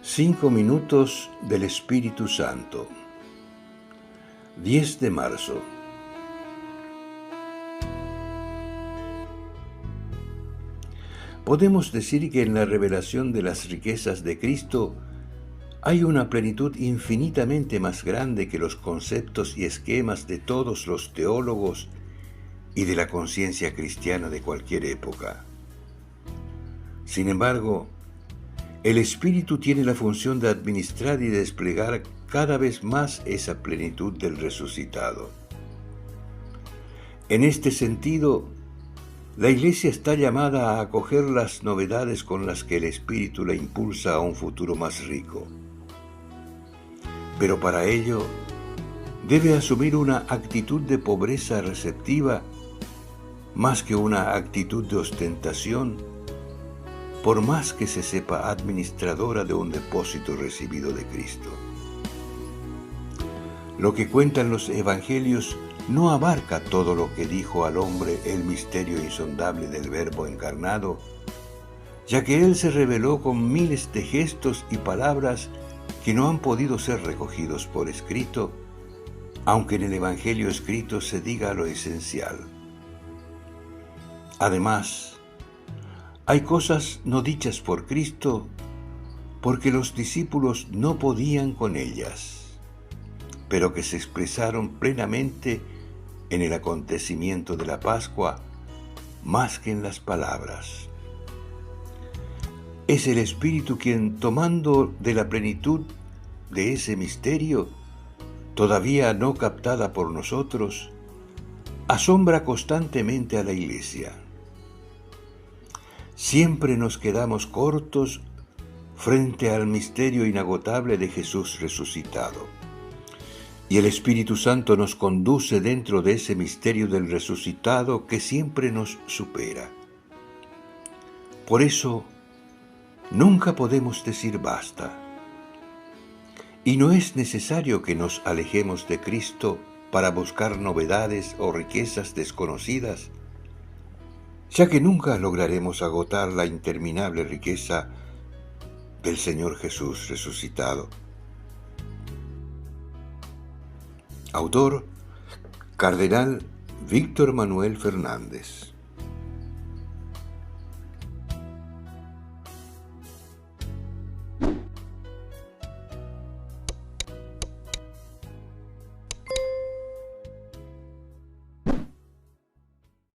5 minutos del Espíritu Santo. 10 de marzo. Podemos decir que en la revelación de las riquezas de Cristo hay una plenitud infinitamente más grande que los conceptos y esquemas de todos los teólogos y de la conciencia cristiana de cualquier época. Sin embargo, el Espíritu tiene la función de administrar y desplegar cada vez más esa plenitud del resucitado. En este sentido, la Iglesia está llamada a acoger las novedades con las que el Espíritu la impulsa a un futuro más rico. Pero para ello, debe asumir una actitud de pobreza receptiva más que una actitud de ostentación, por más que se sepa administradora de un depósito recibido de Cristo. Lo que cuentan los evangelios no abarca todo lo que dijo al hombre el misterio insondable del Verbo encarnado, ya que Él se reveló con miles de gestos y palabras que no han podido ser recogidos por escrito, aunque en el evangelio escrito se diga lo esencial. Además, hay cosas no dichas por Cristo porque los discípulos no podían con ellas, pero que se expresaron plenamente en el acontecimiento de la Pascua más que en las palabras. Es el Espíritu quien, tomando de la plenitud de ese misterio, todavía no captada por nosotros, asombra constantemente a la Iglesia. Siempre nos quedamos cortos frente al misterio inagotable de Jesús resucitado. Y el Espíritu Santo nos conduce dentro de ese misterio del resucitado que siempre nos supera. Por eso, nunca podemos decir basta. Y no es necesario que nos alejemos de Cristo para buscar novedades o riquezas desconocidas, ya que nunca lograremos agotar la interminable riqueza del Señor Jesús resucitado. Autor: Cardenal Víctor Manuel Fernández.